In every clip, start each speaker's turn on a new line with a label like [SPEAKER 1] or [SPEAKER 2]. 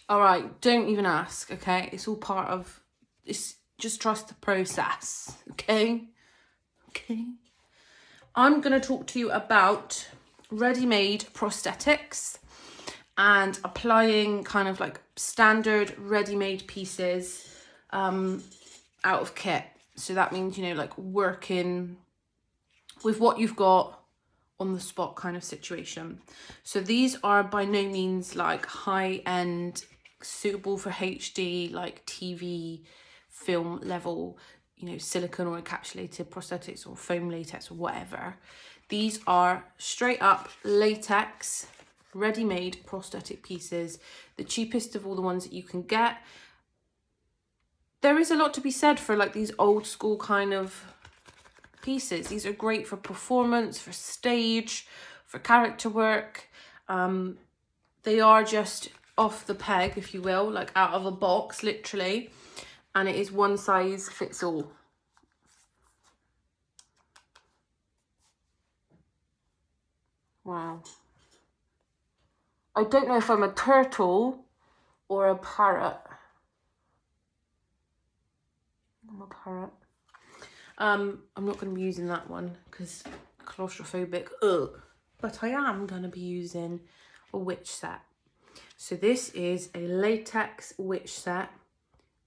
[SPEAKER 1] All right, don't even ask, okay? It's all part of, it's just trust the process, okay? Okay. I'm going to talk to you about ready-made prosthetics and applying kind of like standard ready-made pieces out of kit. So that means, you know, like working with what you've got on the spot kind of situation. So these are by no means like high-end, suitable for HD, like TV, film level, you know, silicone or encapsulated prosthetics or foam latex or whatever. These are straight up latex, ready-made prosthetic pieces, the cheapest of all the ones that you can get. There is a lot to be said for like these old school kind of pieces. These are great for performance, for stage, for character work. They are just off the peg, if you will, like out of a box, literally. And it is one size fits all. Wow. I don't know if I'm a turtle or a parrot. I'm a parrot. I'm not going to be using that one because claustrophobic. Ugh. But I am going to be using a witch set. So this is a latex witch set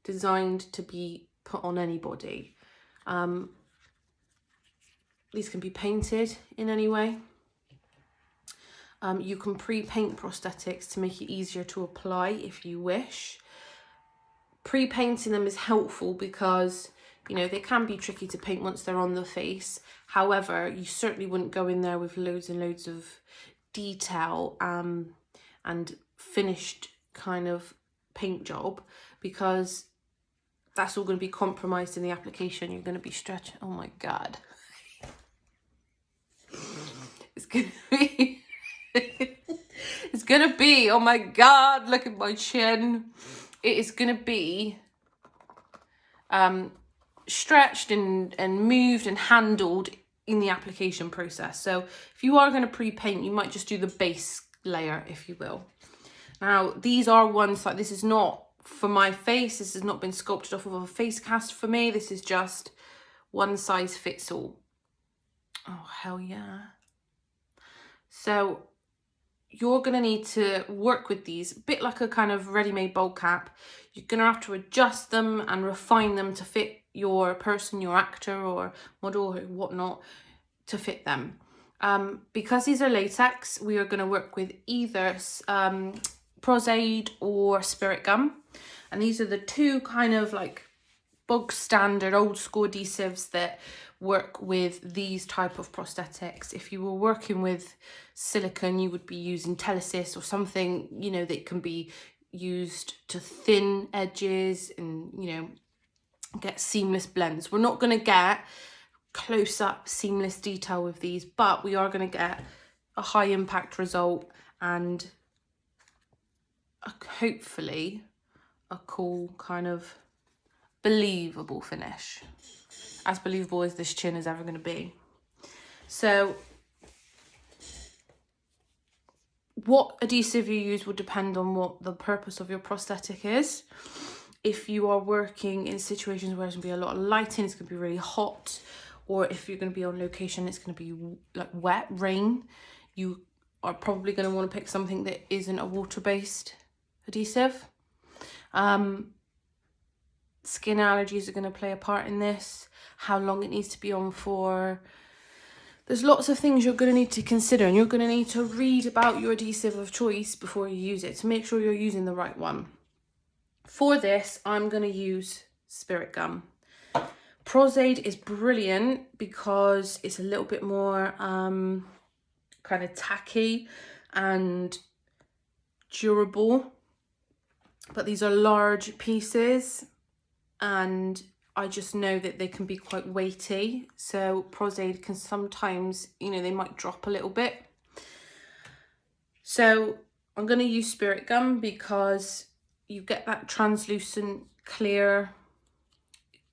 [SPEAKER 1] designed to be put on anybody. These can be painted in any way. You can pre-paint prosthetics to make it easier to apply if you wish. Pre-painting them is helpful because, you know, they can be tricky to paint once they're on the face. However, you certainly wouldn't go in there with loads and loads of detail and finished kind of paint job, because that's all going to be compromised in the application. You're going to be stretching. Oh my God. It's going to be... it's going to be, oh my God, look at my chin. It is going to be stretched and moved and handled in the application process. So if you are going to pre-paint, you might just do the base layer, if you will. Now, these are ones like, this is not for my face. This has not been sculpted off of a face cast for me. This is just one size fits all. Oh, hell yeah. So you're going to need to work with these a bit like a kind of ready-made bowl cap. You're going to have to adjust them and refine them to fit your person, your actor or model or whatnot, to fit them. Because these are latex, we are going to work with either prosthetics or spirit gum. And these are the two kind of like bog standard old school adhesives that work with these type of prosthetics. If you were working with silicone, you would be using Telesis or something, you know, that can be used to thin edges and, you know, get seamless blends. We're not going to get close up seamless detail with these, but we are going to get a high impact result and hopefully a cool kind of believable finish. As believable as this chin is ever going to be. So what adhesive you use will depend on what the purpose of your prosthetic is. If you are working in situations where there's going to be a lot of lighting, it's going to be really hot, or if you're going to be on location, it's going to be like wet, rain, you are probably going to want to pick something that isn't a water-based adhesive. Skin allergies are going to play a part in this, how long it needs to be on for. There's lots of things you're going to need to consider, and you're going to need to read about your adhesive of choice before you use it to make sure you're using the right one. For this, I'm going to use spirit gum. Prosthetics is brilliant because it's a little bit more kind of tacky and durable, but these are large pieces and I just know that they can be quite weighty, so prosthetics can sometimes, you know, they might drop a little bit. So I'm going to use spirit gum because you get that translucent, clear,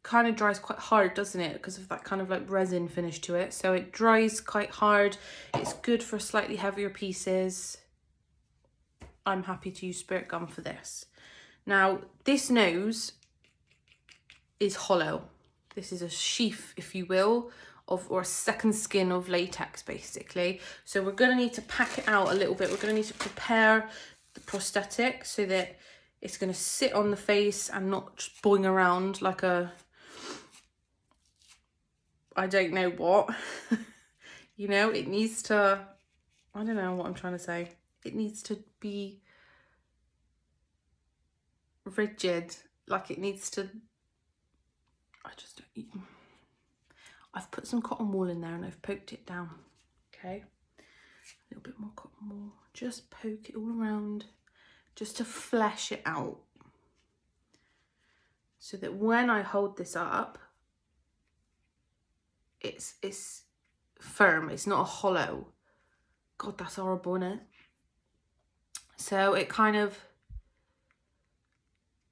[SPEAKER 1] kind of dries quite hard, doesn't it? Because of that kind of like resin finish to it. So it dries quite hard. It's good for slightly heavier pieces. I'm happy to use spirit gum for this. Now, this nose is hollow. This is a sheath, if you will, or a second skin of latex, basically. So we're going to need to pack it out a little bit. We're going to need to prepare the prosthetic so that it's going to sit on the face and not just boing around like a, I don't know what. You know, it needs to, I don't know what I'm trying to say. It needs to be rigid, like it needs to, I've put some cotton wool in there and I've poked it down, okay? A little bit more cotton wool, just poke it all around, just to flesh it out. So that when I hold this up, it's firm, it's not a hollow. God, that's horrible, isn't it? So it kind of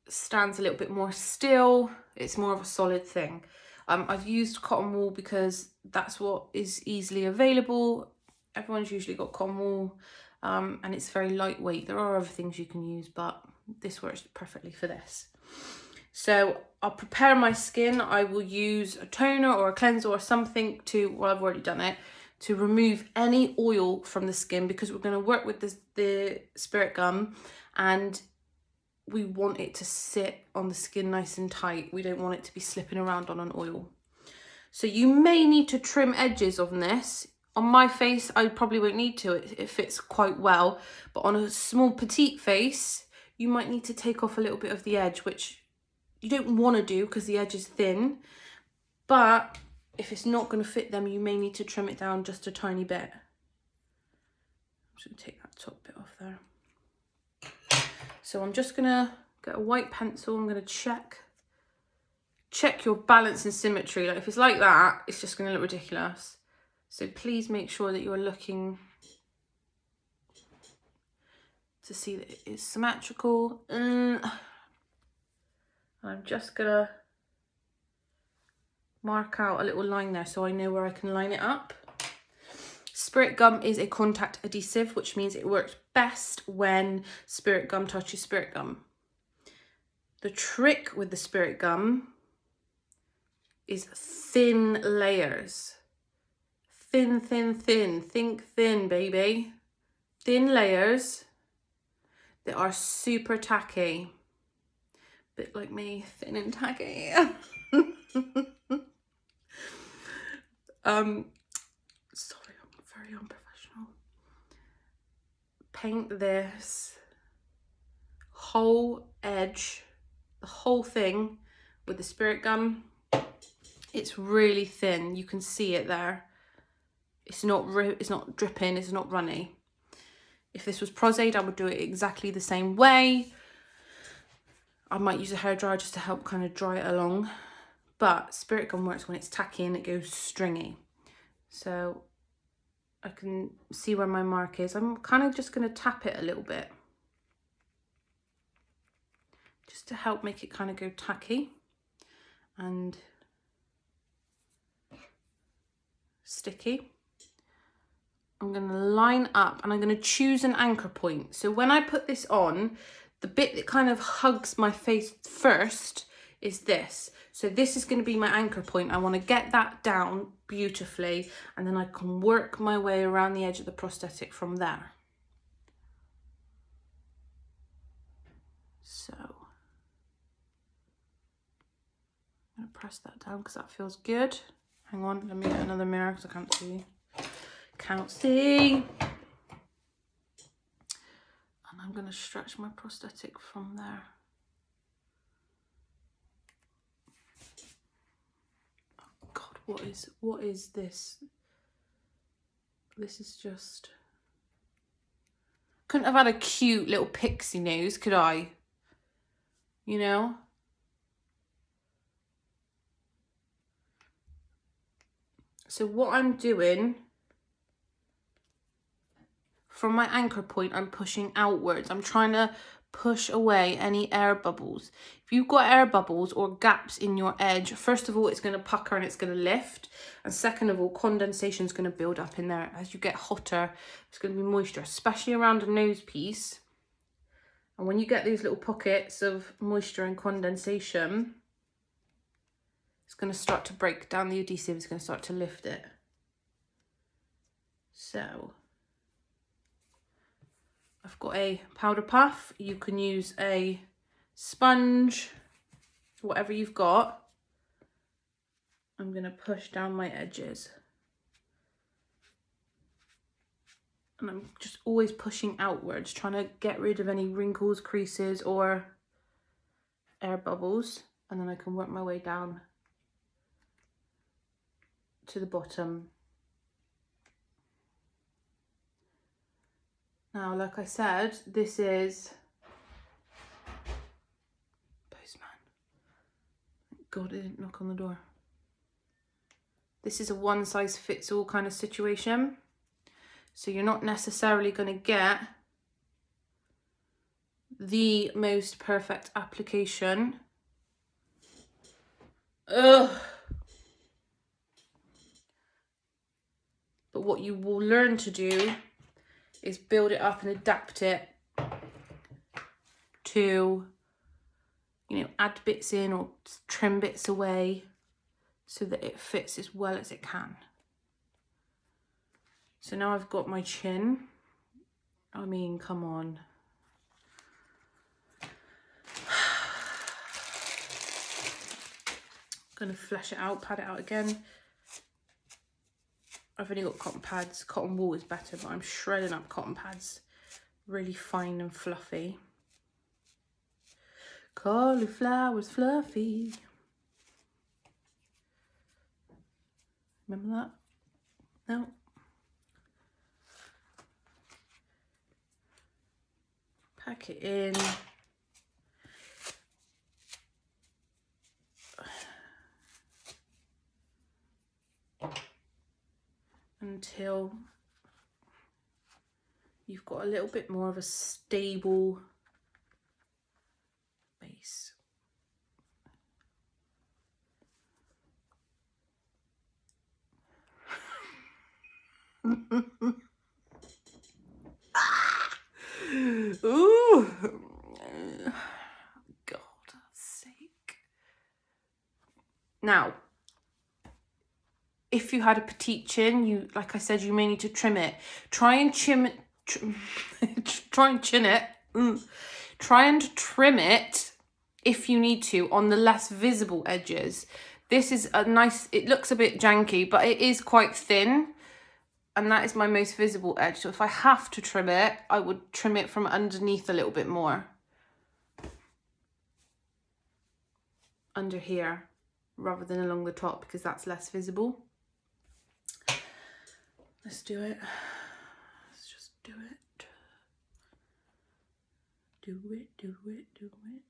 [SPEAKER 1] stands a little bit more still. It's more of a solid thing. I've used cotton wool because that's what is easily available. Everyone's usually got cotton wool, and it's very lightweight. There are other things you can use, but this works perfectly for this. So I'll prepare my skin. I will use a toner or a cleanser or something to, well, I've already done it, to remove any oil from the skin, because we're going to work with the spirit gum, and we want it to sit on the skin nice and tight. We don't want it to be slipping around on an oil. So you may need to trim edges on this. On my face, I probably won't need to. It fits quite well. But on a small petite face, you might need to take off a little bit of the edge, which you don't want to do because the edge is thin. But if it's not going to fit them, you may need to trim it down just a tiny bit. I'm just going to take that top bit off there. So I'm just going to get a white pencil. I'm going to check your balance and symmetry. Like if it's like that, it's just going to look ridiculous. So please make sure that you're looking to see that it is symmetrical. I'm just going to mark out a little line there so I know where I can line it up. Spirit gum is a contact adhesive, which means it works best when spirit gum touches spirit gum. The trick with the spirit gum is thin layers. Thin, thin, thin. Think thin, baby. Thin layers that are super tacky. Bit like me, thin and tacky. Sorry, I'm very unprofessional. Paint this whole edge, the whole thing, with the spirit gum. It's really thin. You can see it there. It's not dripping. It's not runny. If this was Prosade, I would do it exactly the same way. I might use a hairdryer just to help kind of dry it along. But spirit gum works when it's tacky and it goes stringy. So I can see where my mark is. I'm kind of just going to tap it a little bit, just to help make it kind of go tacky and sticky. I'm going to line up and I'm going to choose an anchor point. So when I put this on, the bit that kind of hugs my face first is this. So this is going to be my anchor point. I want to get that down beautifully, and then I can work my way around the edge of the prosthetic from there. So I'm going to press that down because that feels good. Hang on, let me get another mirror because I can't see. Can't see. And I'm going to stretch my prosthetic from there. What is this? This is just... Couldn't have had a cute little pixie nose, could I? You know? So what I'm doing, from my anchor point, I'm pushing outwards. I'm trying to push away any air bubbles. If you've got air bubbles or gaps in your edge, first of all, it's going to pucker and it's going to lift. And second of all, condensation is going to build up in there. As you get hotter, it's going to be moisture, especially around a nose piece. And when you get these little pockets of moisture and condensation, it's going to start to break down the adhesive. It's going to start to lift it. So I've got a powder puff. You can use a sponge, whatever you've got. I'm going to push down my edges. And I'm just always pushing outwards, trying to get rid of any wrinkles, creases, or air bubbles. And then I can work my way down to the bottom. Now, like I said, this is postman. Thank God I didn't knock on the door. This is a one size fits all kind of situation. So you're not necessarily going to get the most perfect application. Ugh. But what you will learn to do is build it up and adapt it to, you know, add bits in or trim bits away so that it fits as well as it can. So now I've got my chin. I mean, come on. Gonna flesh it out, pad it out again. I've only got cotton pads. Cotton wool is better, but I'm shredding up cotton pads. Really fine and fluffy. Cauliflower's fluffy. Remember that? No? Pack it in. Until you've got a little bit more of a stable base. Ooh, God's sake. Now, if you had a petite chin, you, like I said, you may need to trim it. Try and trim it. Try and chin it. Try and trim it if you need to on the less visible edges. This is a nice, it looks a bit janky, but it is quite thin. And that is my most visible edge. So if I have to trim it, I would trim it from underneath a little bit more. Under here, rather than along the top, because that's less visible. Let's do it. Let's just do it. Do it, do it, do it.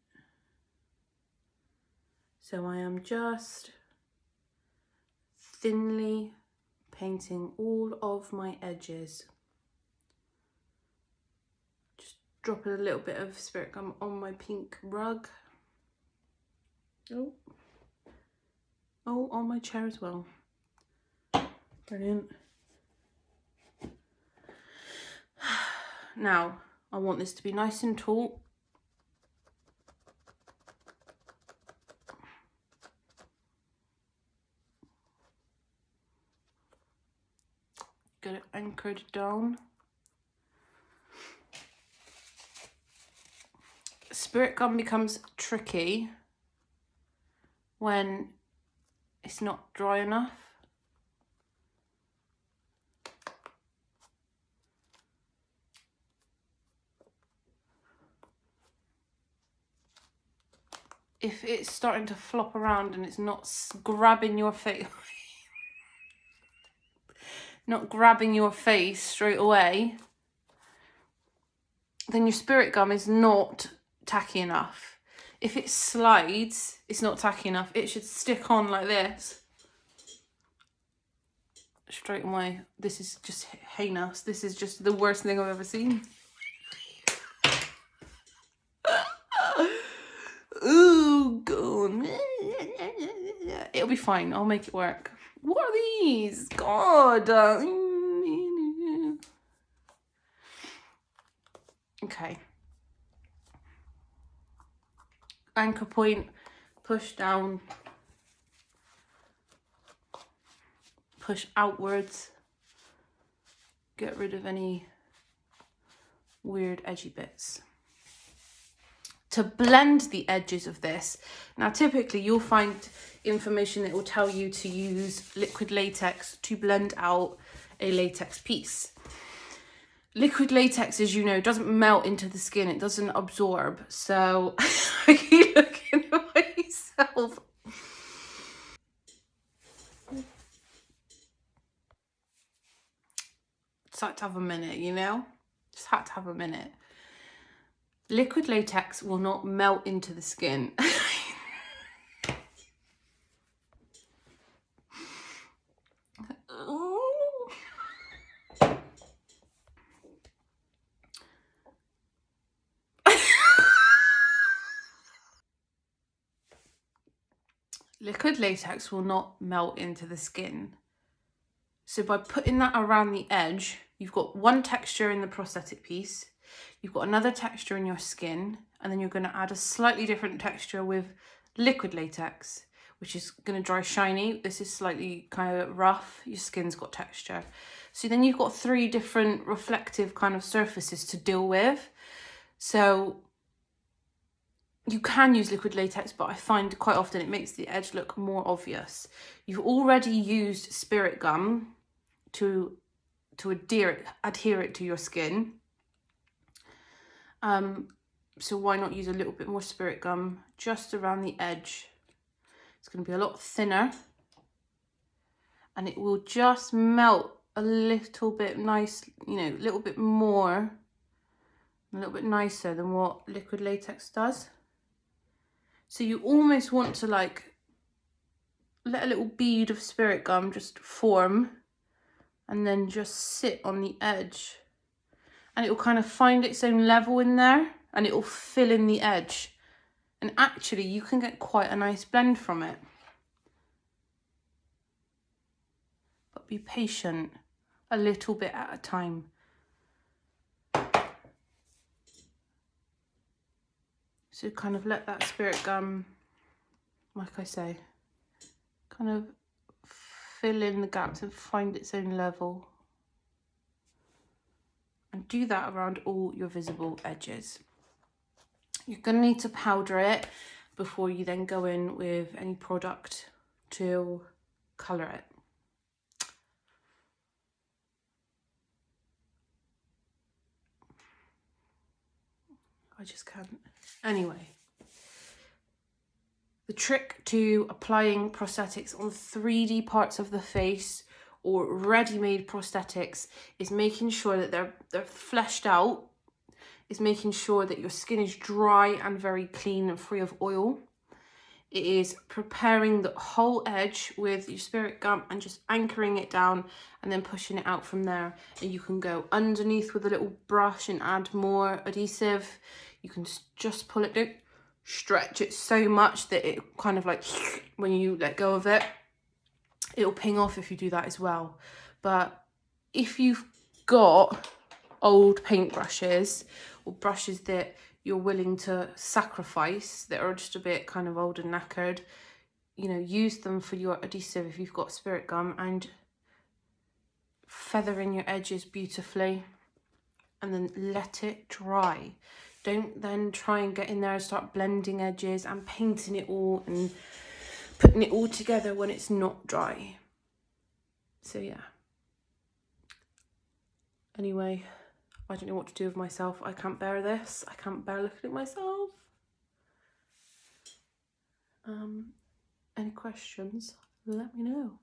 [SPEAKER 1] So I am just thinly painting all of my edges. Just dropping a little bit of spirit gum on my pink rug. Oh, on my chair as well. Brilliant. Now, I want this to be nice and taut. Get it anchored down. Spirit gum becomes tricky when it's not dry enough. If it's starting to flop around and it's not grabbing your face, not grabbing your face straight away, then your spirit gum is not tacky enough. If it slides, it's not tacky enough. It should stick on like this. Straight away. This is just heinous. This is just the worst thing I've ever seen. Ooh, God. It'll be fine. I'll make it work. What are these? God. Okay. anchor point, push down, push outwards, get rid of any weird edgy bits. To blend the edges of this, now typically you'll find information that will tell you to use liquid latex to blend out a latex piece. Liquid latex, as you know, doesn't melt into the skin, it doesn't absorb. So I keep looking at myself. Just had to have a minute, you know? Just had to have a minute. Liquid latex will not melt into the skin. Liquid latex will not melt into the skin. So by putting that around the edge, you've got one texture in the prosthetic piece, you've got another texture in your skin, and then you're going to add a slightly different texture with liquid latex, which is going to dry shiny. This is slightly kind of rough, your skin's got texture. So then you've got 3 different reflective kind of surfaces to deal with. So you can use liquid latex, but I find quite often it makes the edge look more obvious. You've already used spirit gum to adhere it to your skin. So why not use a little bit more spirit gum just around the edge? It's going to be a lot thinner, and it will just melt a little bit nice, you know, a little bit more, a little bit nicer than what liquid latex does. So you almost want to like let a little bead of spirit gum just form and then just sit on the edge, and it will kind of find its own level in there and it will fill in the edge, and actually you can get quite a nice blend from it. But be patient, a little bit at a time. So kind of let that spirit gum, like I say, kind of fill in the gaps and find its own level. And do that around all your visible edges. You're going to need to powder it before you then go in with any product to colour it. I just can't. Anyway, the trick to applying prosthetics on 3D parts of the face or ready-made prosthetics is making sure that they're fleshed out, is making sure that your skin is dry and very clean and free of oil. It is preparing the whole edge with your spirit gum and just anchoring it down and then pushing it out from there. And you can go underneath with a little brush and add more adhesive. You can just pull it down, stretch it so much that it kind of like, when you let go of it, it'll ping off if you do that as well. But if you've got old paintbrushes or brushes that you're willing to sacrifice, that are just a bit kind of old and knackered, you know, use them for your adhesive if you've got spirit gum, and feather in your edges beautifully and then let it dry. Don't then try and get in there and start blending edges and painting it all and putting it all together when it's not dry. So yeah. Anyway, I don't know what to do with myself. I can't bear this. I can't bear looking at myself. Any questions? Let me know.